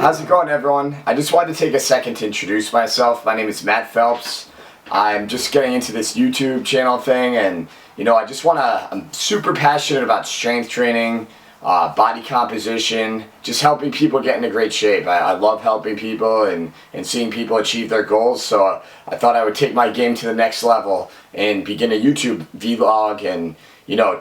How's it going, everyone? I just wanted to take a second to introduce myself. My name is Matt Phelps. I'm just getting into this YouTube channel thing, and I'm super passionate about strength training, body composition, just helping people get into great shape. I love helping people and seeing people achieve their goals, so I thought I would take my game to the next level and begin a YouTube vlog and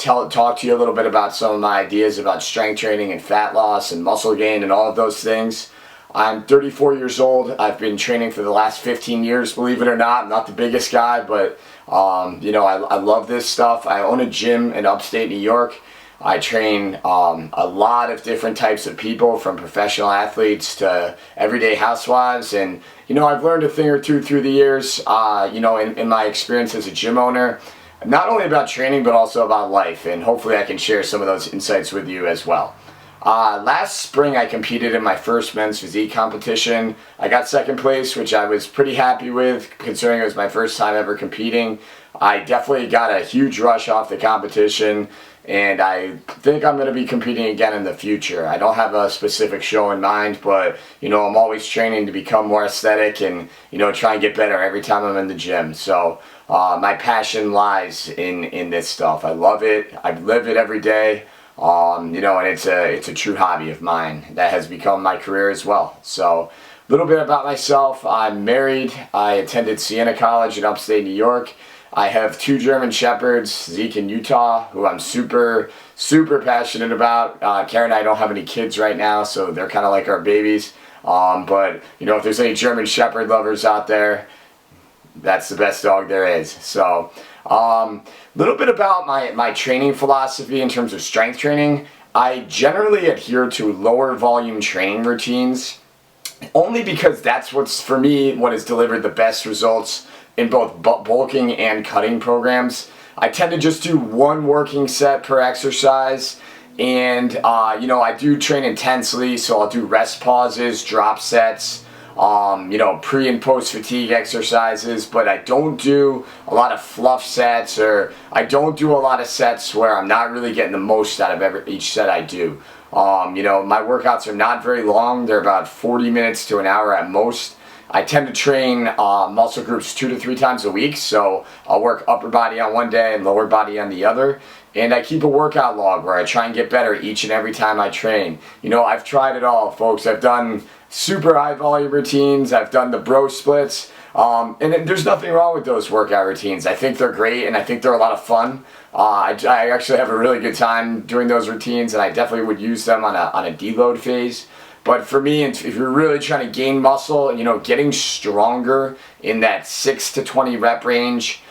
talk to you a little bit about some of my ideas about strength training and fat loss and muscle gain and all of those things. I'm 34 years old. I've been training for the last 15 years, believe it or not. I'm not the biggest guy, but I love this stuff. I own a gym in upstate New York. I train a lot of different types of people, from professional athletes to everyday housewives, and I've learned a thing or two through the years, in my experience as a gym owner, not only about training but also about life, and hopefully I can share some of those insights with you as well. Last spring I competed in my first men's physique competition. I got second place, which I was pretty happy with considering it was my first time ever competing. I definitely got a huge rush off the competition, and I think I'm going to be competing again in the future. I don't have a specific show in mind, but I'm always training to become more aesthetic and try and get better every time I'm in the gym. So my passion lies in this stuff. I love it. I live it every day. And it's a true hobby of mine that has become my career as well. So a little bit about myself. I'm married. I attended Siena College in upstate New York. I have 2 German Shepherds, Zeke and Utah, who I'm super passionate about. Karen and I don't have any kids right now, so they're kind of like our babies. But if there's any German Shepherd lovers out there, that's the best dog there is. So little bit about my training philosophy in terms of strength training. I generally adhere to lower volume training routines, only because that's what has delivered the best results in both bulking and cutting programs. I tend to just do one working set per exercise, and I do train intensely, so I'll do rest pauses, drop sets, pre and post fatigue exercises, but I don't do a lot of fluff sets, or I don't do a lot of sets where I'm not really getting the most out of each set I do. My workouts are not very long. They're about 40 minutes to an hour at most. I tend to train muscle groups 2 to 3 times a week, so I'll work upper body on one day and lower body on the other. And I keep a workout log where I try and get better each and every time I train. I've tried it all, folks. I've done super high volume routines. I've done the bro splits. And there's nothing wrong with those workout routines. I think they're great, and I think they're a lot of fun. I actually have a really good time doing those routines, and I definitely would use them on a deload phase. But for me, if you're really trying to gain muscle, getting stronger in that 6 to 20 rep range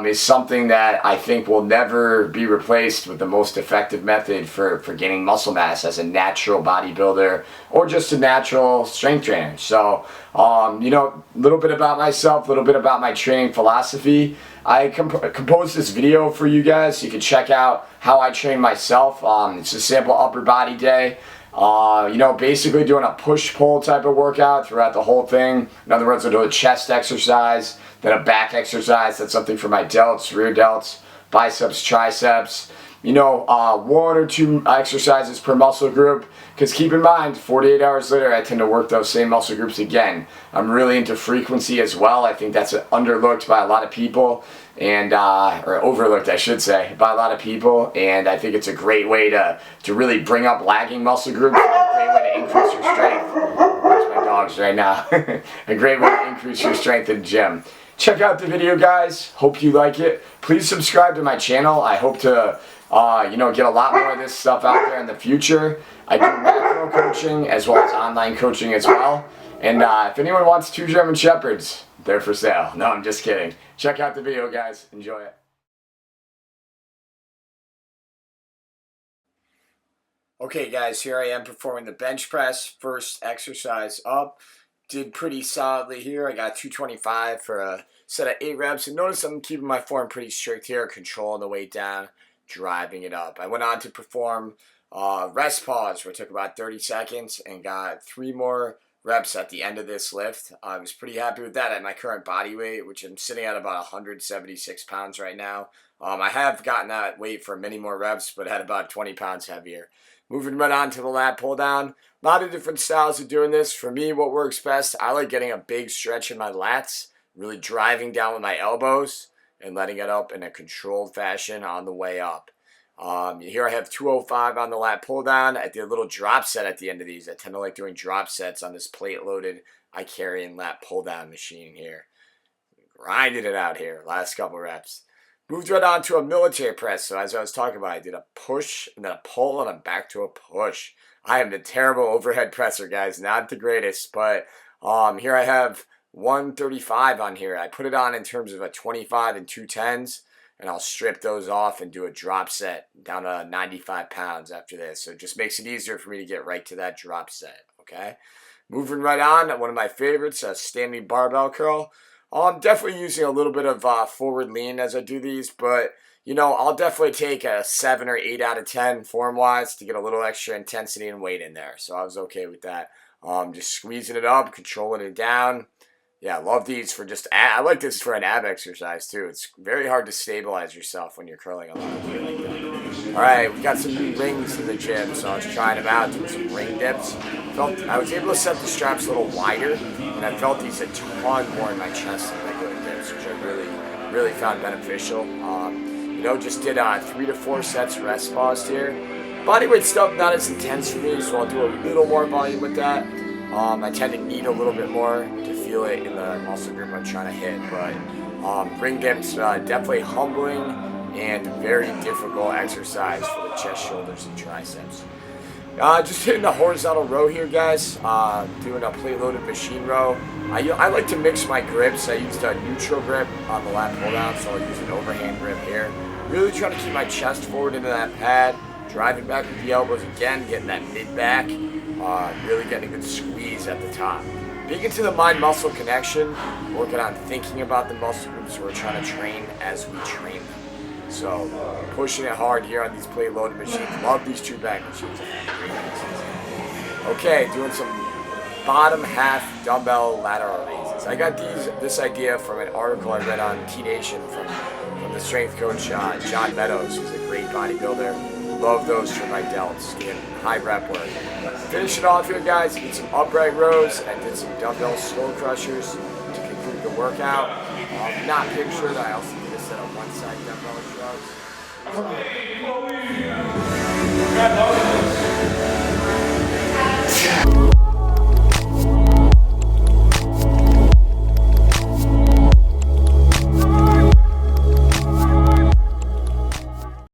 is something that I think will never be replaced with the most effective method for gaining muscle mass as a natural bodybuilder or just a natural strength trainer. So, a little bit about myself, a little bit about my training philosophy. I composed this video for you guys, so you can check out how I train myself. It's a simple upper body day. Basically doing a push-pull type of workout throughout the whole thing. In other words, I'll do a chest exercise, then a back exercise. That's something for my delts, rear delts, biceps, triceps. 1 or 2 exercises per muscle group. Because keep in mind, 48 hours later, I tend to work those same muscle groups again. I'm really into frequency as well. I think that's underlooked by a lot of people, and or overlooked, I should say, by a lot of people. And I think it's a great way to really bring up lagging muscle groups. A great way to increase your strength. Watch my dogs right now. A great way to increase your strength in the gym. Check out the video, guys. Hope you like it. Please subscribe to my channel. I hope to get a lot more of this stuff out there in the future. I do macro coaching as well as online coaching as well. And if anyone wants 2 German Shepherds, they're for sale. No, I'm just kidding. Check out the video, guys. Enjoy it. Okay, guys, here I am performing the bench press. First exercise up. Did pretty solidly here. I got 225 for a set of 8 reps. And notice I'm keeping my form pretty strict here, controlling the weight down, driving it up. I went on to perform rest pause, where I took about 30 seconds and got 3 more reps at the end of this lift. I was pretty happy with that at my current body weight, which I'm sitting at about 176 pounds right now. I have gotten that weight for many more reps, but at about 20 pounds heavier. Moving right on to the lat pull down. A lot of different styles of doing this. For me, what works best, I like getting a big stretch in my lats, really driving down with my elbows and letting it up in a controlled fashion on the way up. Here I have 205 on the lat pull down. I did a little drop set at the end of these. I tend to like doing drop sets on this plate loaded I carry and lat pull down machine here. Grinded it out here, last couple reps. Moved right on to a military press. So as I was talking about, I did a push and then a pull and I'm back to a push. I am the terrible overhead presser, guys. Not the greatest, but here I have 135 on here. I put it on in terms of a 25 and 210s, and I'll strip those off and do a drop set down to 95 pounds after this. So it just makes it easier for me to get right to that drop set, okay? Moving right on, one of my favorites, a standing barbell curl. I'm definitely using a little bit of forward lean as I do these, but you know, I'll definitely take a 7 or 8 out of 10 form-wise to get a little extra intensity and weight in there. So I was okay with that. Just squeezing it up, controlling it down. Yeah, I love these for just, I like this for an ab exercise too. It's very hard to stabilize yourself when you're curling a lot of weight like that. All right, we got some new rings in the gym, so I was trying them out, doing some ring dips. I was able to set the straps a little wider, and I felt these a ton more in my chest than regular dips, which I really found beneficial. You know, just did 3 to 4 sets rest paused here. Bodyweight stuff not as intense for me, so I'll do a little more volume with that. I tend to need a little bit more to feel it in the muscle group I'm trying to hit, but ring dips definitely humbling and very difficult exercise for the chest, shoulders, and triceps. Just hitting a horizontal row here, guys. Doing a plate loaded machine row. I like to mix my grips. I used a neutral grip on the lat pull down, so I'll use an overhand grip here. Really trying to keep my chest forward into that pad. Driving back with the elbows again, getting that mid back. Really getting a good squeeze at the top. Big into the mind-muscle connection. Working on thinking about the muscle groups we're trying to train as we train them. So, pushing it hard here on these plate loaded machines. Love these 2 back machines. Okay, doing some bottom half dumbbell lateral raises. I got this idea from an article I read on T-Nation from the strength coach John Meadows, who's a great bodybuilder. Love those for my delts, doing high rep work. Finishing off here, guys, did some upright rows. I did some dumbbell skull crushers to conclude the workout. Not pictured, I also did a set of one side dumbbell shrugs.